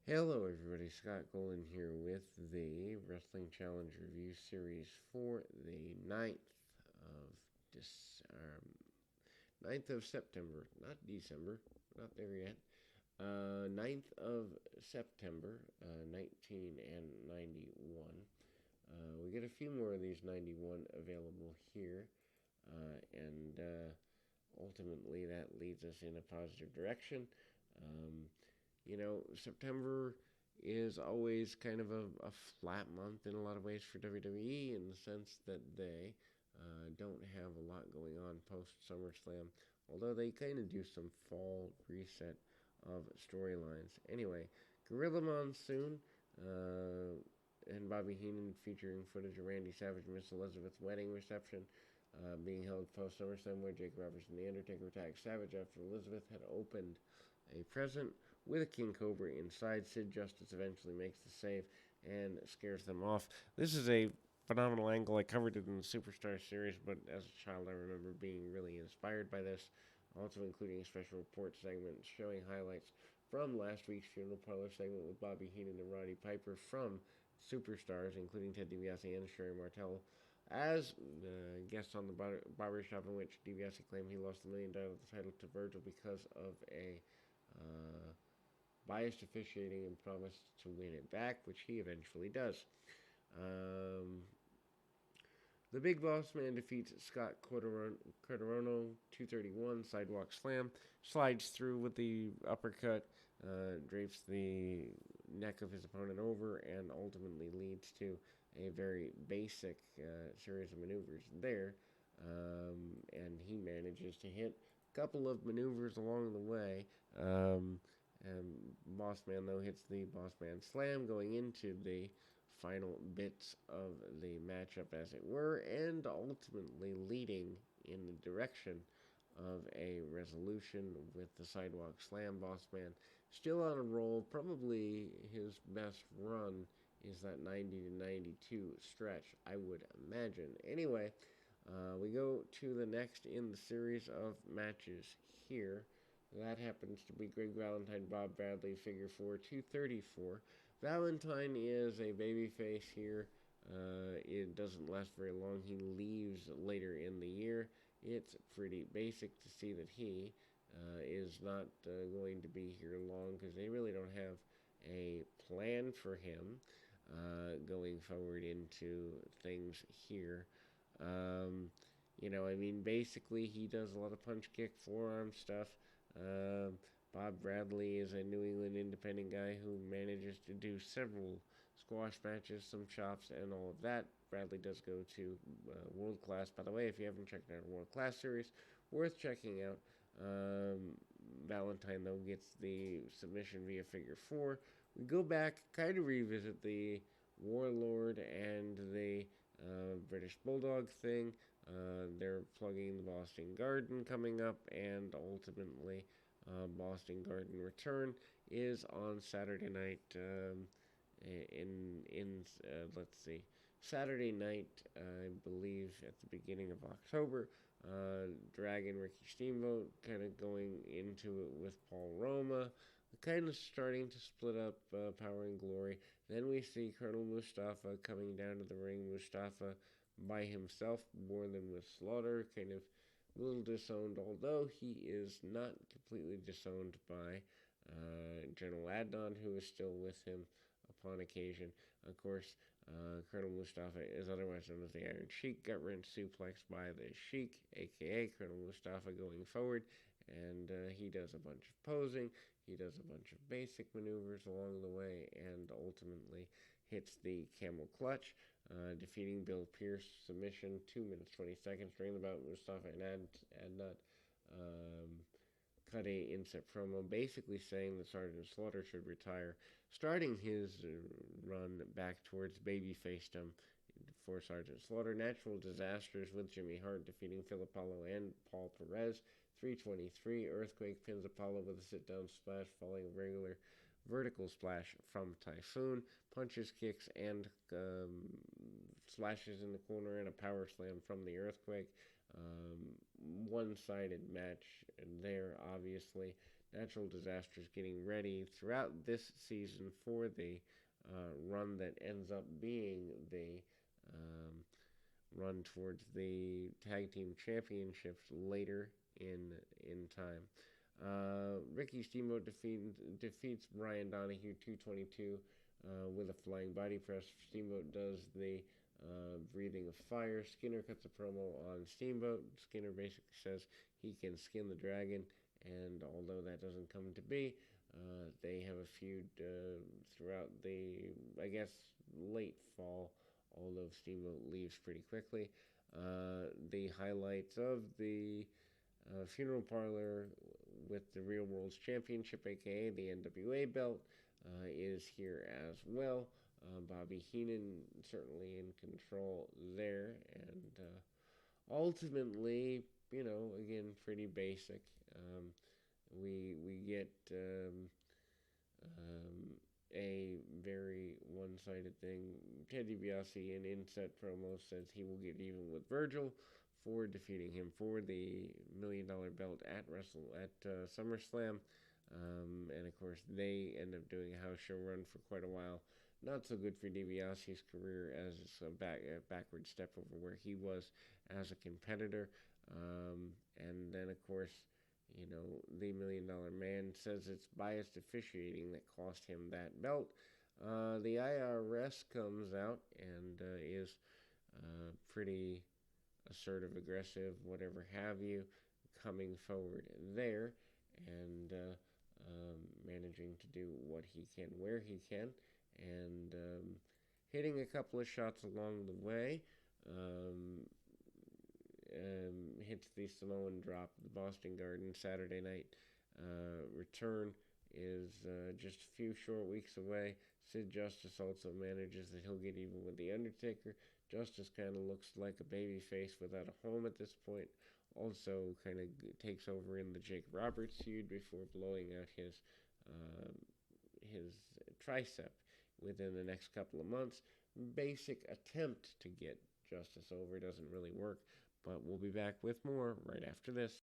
Hello, everybody. Scott Golden here with the Wrestling Challenge Review Series for the 9th of September, not December, not there yet. 9th of September, 1991. We get a few more of these 91 available here, and ultimately that leads us in a positive direction. Um, September is always kind of a flat month in a lot of ways for WWE in the sense that they don't have a lot going on post SummerSlam, although they kind of do some fall reset of storylines. Anyway, Gorilla Monsoon and Bobby Heenan featuring footage of Randy Savage and Miss Elizabeth's wedding reception being held post SummerSlam, where Jake Roberts and The Undertaker attacked Savage after Elizabeth had opened a present with a King Cobra inside. Sid Justice eventually makes the save and scares them off. This is a phenomenal angle. I covered it in the Superstar series, but as a child, I remember being really inspired by this. Also, including a special report segment showing highlights from last week's funeral parlor segment with Bobby Heenan and Roddy Piper from Superstars, including Ted DiBiase and Sherry Martel, as guests on the barbershop, in which DiBiase claimed he lost the $1 million title to Virgil because of a uh, biased officiating and promised to win it back, which he eventually does. Um, the Big Boss Man defeats Scott Corderono 231 sidewalk slam, slides through with the uppercut, drapes the neck of his opponent over, and ultimately leads to a very basic series of maneuvers there. And he manages to hit a couple of maneuvers along the way. And Boss Man, though, hits the Boss Man Slam going into the final bits of the matchup, as it were, and ultimately leading in the direction of a resolution with the Sidewalk Slam. Boss Man still on a roll. Probably his best run is that 90 to 92 stretch, I would imagine. Anyway, we go to the next in the series of matches here. That happens to be Greg Valentine, Bob Bradley, figure 4, 234. Valentine is a babyface here. It doesn't last very long. He leaves later in the year. It's pretty basic to see that he is not going to be here long because they really don't have a plan for him going forward into things here. Um, basically, he does a lot of punch kick, forearm stuff. Um, Bob Bradley is a New England independent guy who manages to do several squash matches, some chops, and all of that. Bradley does go to World Class. By the way, if you haven't checked out World Class series, worth checking out. Valentine, though, gets the submission via figure 4. We go back, kind of revisit the Warlord and the British Bulldog thing. They're plugging the Boston Garden coming up, and ultimately, Boston Garden Return is on Saturday night. Let's see, Saturday night, I believe at the beginning of October. Dragon Ricky Steamboat kind of going into it with Paul Roma, kind of starting to split up Power and Glory. Then we see Colonel Mustafa coming down to the ring. Mustafa by himself more than with Slaughter, kind of a little disowned, although he is not completely disowned by General Adnan, who is still with him upon occasion. Of course, Colonel Mustafa is otherwise known as the Iron Sheik, gut wrench suplex by the Sheik, aka Colonel Mustafa, going forward, and he does a bunch of posing. He does a bunch of basic maneuvers along the way, and ultimately hits the camel clutch, defeating Bill Pierce submission 2 minutes 20 seconds. During the bout, Mustafa and Adnan cut a inset promo basically saying that Sergeant Slaughter should retire, starting his run back towards babyfacedom for Sergeant Slaughter. Natural disasters with Jimmy Hart defeating Philopolo and Paul Perez. 323. Earthquake pins Apollo with a sit-down splash following a regular vertical splash from Typhoon. Punches, kicks, and slashes in the corner and a power slam from the Earthquake. One-sided match there, obviously. natural disasters, getting ready throughout this season for the run that ends up being the um, run towards the tag team championships later in time. Ricky Steamboat defeats Brian Donahue 222 with a flying body press. Steamboat does the breathing of fire. Skinner cuts a promo on Steamboat. Skinner basically says he can skin the dragon, and although that doesn't come to be, they have a feud throughout the, I guess, late fall, although Steamboat leaves pretty quickly. The highlights of the funeral parlor with the Real World's Championship, aka the NWA belt, is here as well. Bobby Heenan certainly in control there, and ultimately, again, pretty basic. We get a very one-sided thing. Ted DiBiase in inset promo says he will get even with Virgil for defeating him for the $1 Million belt at SummerSlam. And of course, they end up doing a house show run for quite a while. Not so good for DiBiase's career, as it's a backward step over where he was as a competitor. And then, of course, the $1 Million Man says it's biased officiating that cost him that belt. The IRS comes out and is pretty assertive, aggressive, whatever have you, coming forward there and managing to do what he can where he can, and hitting a couple of shots along the way. Hits the Samoan drop, the Boston Garden Saturday night return is just a few short weeks away. Sid Justice also manages that he'll get even with The Undertaker. Justice kind of looks like a baby face without a home at this point. Also kind of takes over in the Jake Roberts feud before blowing out his tricep within the next couple of months. Basic attempt to get Justice over doesn't really work, but we'll be back with more right after this.